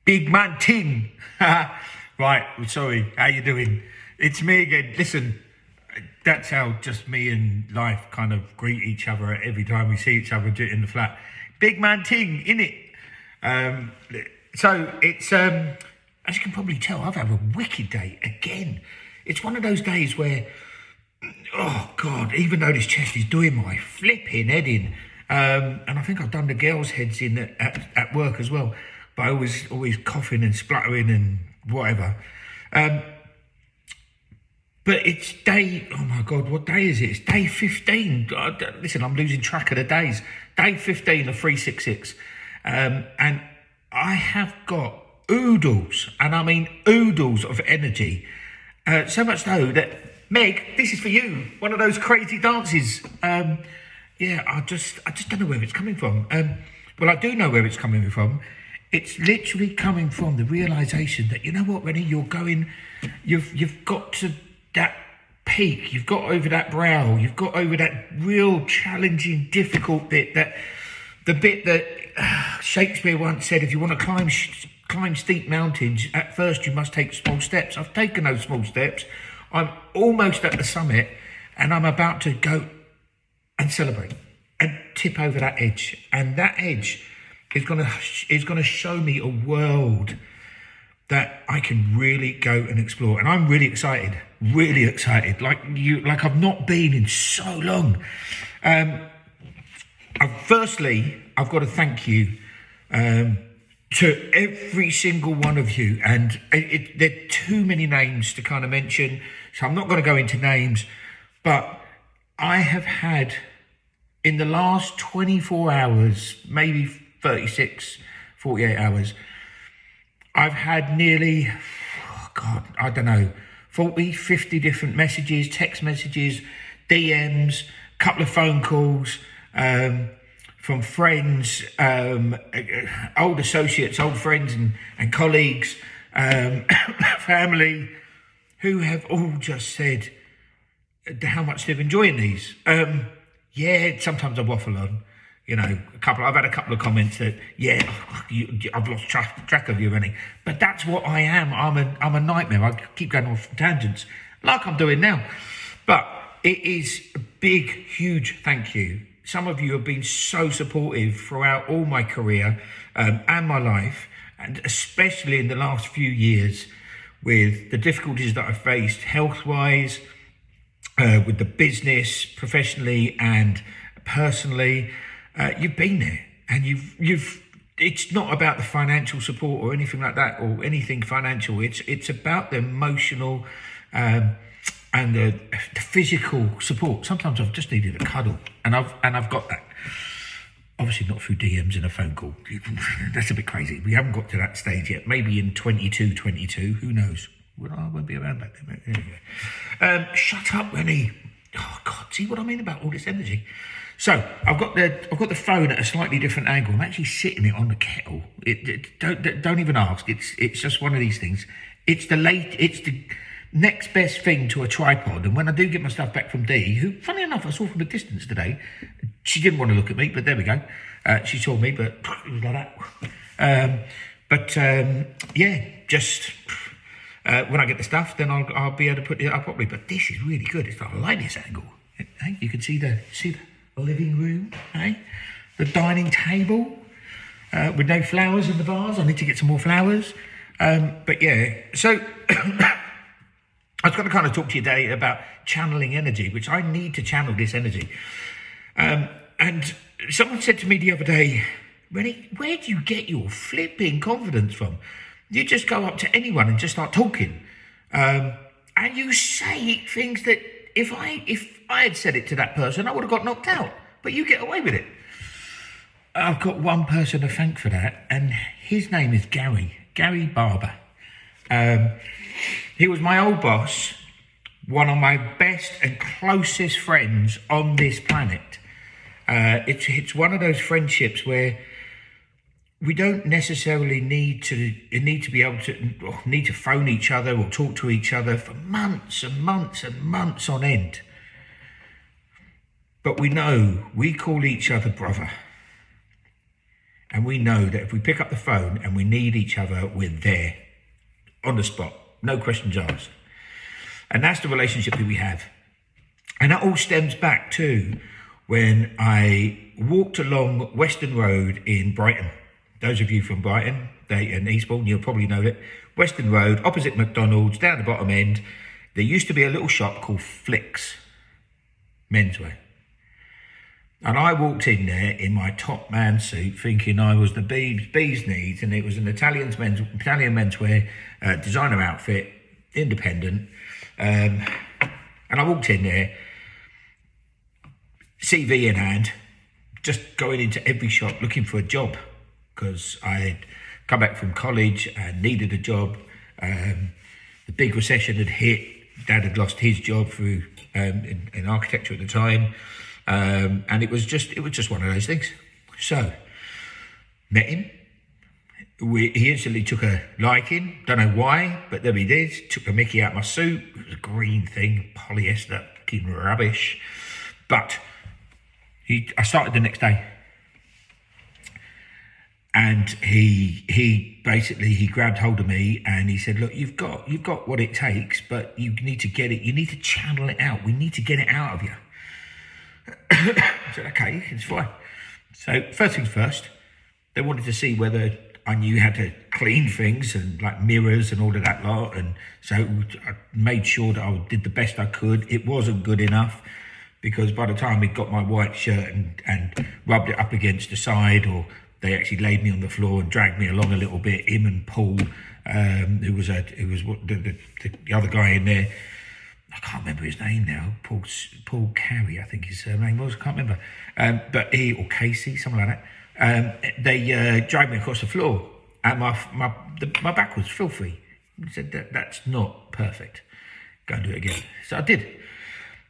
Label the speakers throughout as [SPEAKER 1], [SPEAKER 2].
[SPEAKER 1] Big Man Ting. Right, sorry, how you doing? It's me again. Listen, that's how just me and life kind of greet each other every time we see each other in the flat. Big Man Ting, innit? Um, so it's, as you can probably tell, I've had a wicked day again. It's one of those days where, oh God, even though this chest is doing my flipping head in, and I think I've done the girls' heads in at work as well, but I always coughing and spluttering and whatever. Um, but it's day, oh my God, what day is it? It's day 15. Listen, I'm losing track of the days. Day 15 of 366. And I have got oodles, and I mean oodles of energy. So much so that, Meg, this is for you. One of those crazy dances. Yeah, I just don't know where it's coming from. Well, I do know where it's coming from. It's literally coming from the realization that, you know what, Rennie, you've got to that peak, you've got over that brow, you've got over that real challenging, difficult bit, that the bit that Shakespeare once said, if you want to climb steep mountains, at first you must take small steps. I've taken those small steps. I'm almost at the summit, and I'm about to go and celebrate and tip over that edge. And that edge is gonna show me a world that I can really go and explore. And I'm really excited, like I've not been in so long. Firstly, I've got to thank you to every single one of you. And there are too many names to kind of mention, so I'm not going to go into names, but I have had, in the last 24 hours, maybe 36, 48 hours, I've had nearly, oh God, I don't know, 40, 50 different messages, text messages, DMs, a couple of phone calls, from friends, old associates, old friends and colleagues, family, who have all just said how much they're enjoying these. Yeah, sometimes I waffle on, you know, I've had a couple of comments that, yeah, I've lost track of you, Rennie. But that's what I am. I'm a nightmare. I keep going off tangents like I'm doing now. But it is a big, huge thank you. Some of you have been so supportive throughout all my career and my life, and especially in the last few years with the difficulties that I've faced health-wise, with the business, professionally and personally. You've been there, and it's not about the financial support or anything like that, or anything financial. It's about the emotional and the physical support. Sometimes I've just needed a cuddle, and I've got that. Obviously not through DMs and a phone call. That's a bit crazy. We haven't got to that stage yet. Maybe in 22, who knows? Well, I won't be around back then. Anyway. Shut up, Rennie. Oh God, see what I mean about all this energy. So I've got the phone at a slightly different angle. I'm actually sitting it on the kettle. Don't even ask. It's just one of these things. It's the next best thing to a tripod. And when I do get my stuff back from Dee, who, funny enough, I saw from a distance today, she didn't want to look at me, but there we go. She saw me, but it was like that. Yeah, just when I get the stuff, then I'll be able to put it up properly. But this is really good. It's like, I like this angle. Hey, you can see the living room, hey? The dining table with no flowers in the vase. I need to get some more flowers. But yeah, so I was going to kind of talk to you today about channeling energy, which I need to channel this energy. And someone said to me the other day, Rennie, where do you get your flipping confidence from? You just go up to anyone and just start talking. And you say things that if I had said it to that person, I would have got knocked out. But you get away with it. I've got one person to thank for that, and his name is Gary Barber. He was my old boss, one of my best and closest friends on this planet. It's one of those friendships where we don't necessarily need to phone each other or talk to each other for months and months and months on end. But we know we call each other brother. And we know that if we pick up the phone and we need each other, we're there on the spot, no questions asked. And that's the relationship that we have. And that all stems back to when I walked along Western Road in Brighton. Those of you from Brighton and Eastbourne, you'll probably know it. Western Road, opposite McDonald's, down the bottom end, there used to be a little shop called Flicks Menswear. And I walked in there in my top man suit, thinking I was the bee's knees, and it was an Italian menswear designer outfit, independent. And I walked in there, CV in hand, just going into every shop looking for a job, because I had come back from college and needed a job. The big recession had hit. Dad had lost his job through in architecture at the time. And it was just one of those things. So, met him. He instantly took a liking. Don't know why, but there he did. Took the mickey out of my suit. It was a green thing, polyester, fucking rubbish. But I started the next day. And he basically grabbed hold of me and he said, look, you've got what it takes, but you need to get it. You need to channel it out. We need to get it out of you. I said, okay, it's fine. So first things first, they wanted to see whether I knew how to clean things and like mirrors and all of that lot. And so I made sure that I did the best I could. It wasn't good enough because by the time he got my white shirt and rubbed it up against the side, or they actually laid me on the floor and dragged me along a little bit, him and Paul, who was the other guy in there. I can't remember his name now. Paul Carey, I think his name was. I can't remember. But or Casey, something like that. They dragged me across the floor, and my back was filthy. He said that's not perfect. Go and do it again. So I did.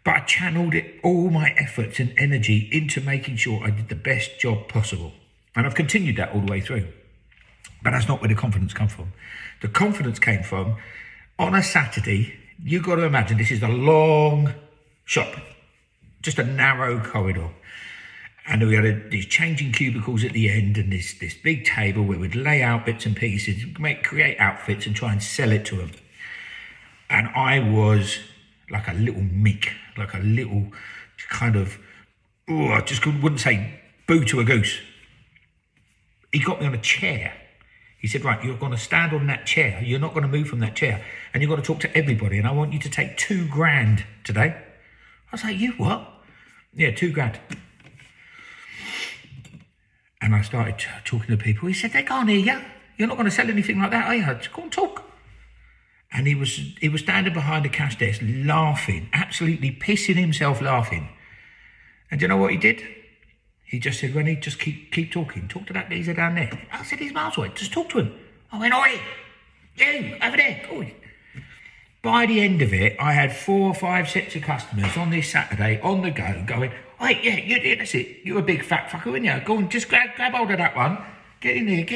[SPEAKER 1] But I channeled all my efforts and energy into making sure I did the best job possible. And I've continued that all the way through. But that's not where the confidence come from. The confidence came from on a Saturday. You've got to imagine this is a long shop, just a narrow corridor. And we had these changing cubicles at the end and this big table where we'd lay out bits and pieces, create outfits and try and sell it to them. And I was like a little meek, like a little kind of, I just wouldn't say boo to a goose. He got me on a chair. He said, right, you're going to stand on that chair. You're not going to move from that chair. And you've got to talk to everybody. And I want you to take $2,000 today. I was like, you what? Yeah, $2,000. And I started talking to people. He said, they can't hear you. You're not going to sell anything like that, are you? Just go and talk. And he was standing behind the cash desk laughing, absolutely pissing himself laughing. And do you know what he did? He just said, Rennie, just keep talking. Talk to that geezer down there. I said, he's miles away. Just talk to him. I went, oi, you, over there. Oi. By the end of it, I had 4 or 5 sets of customers on this Saturday, on the go, going, oi, yeah, that's it. You're a big fat fucker, aren't you? Go on, just grab hold of that one. Get in there.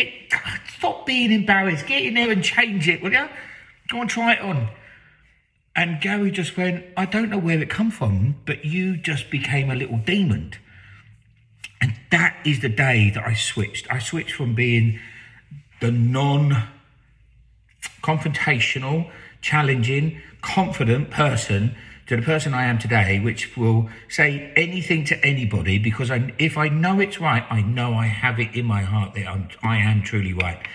[SPEAKER 1] Stop being embarrassed. Get in there and change it, will you? Go and try it on. And Gary just went, I don't know where it come from, but you just became a little demon. And that is the day that I switched. I switched from being the non-confrontational, challenging, confident person to the person I am today, which will say anything to anybody because if I know it's right, I know I have it in my heart that I am truly right.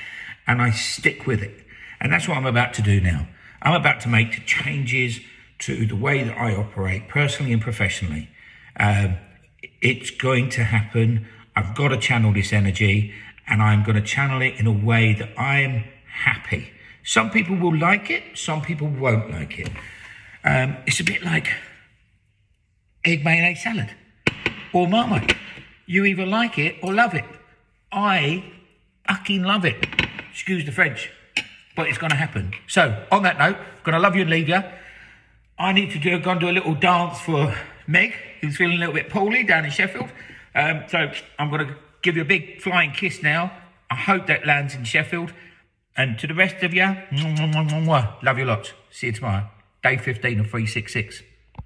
[SPEAKER 1] And I stick with it. And that's what I'm about to do now. I'm about to make changes to the way that I operate personally and professionally. It's going to happen. I've got to channel this energy and I'm going to channel it in a way that I am happy. Some people will like it. Some people won't like it. It's a bit like egg mayonnaise salad or Marmite. You either like it or love it. I fucking love it. Excuse the French, but it's going to happen. So on that note, I'm going to love you and leave you. I need to go and do a little dance for Meg, who's feeling a little bit poorly down in Sheffield. So I'm going to give you a big flying kiss now. I hope that lands in Sheffield. And to the rest of you, love you lots. See you tomorrow. Day 15 of 366.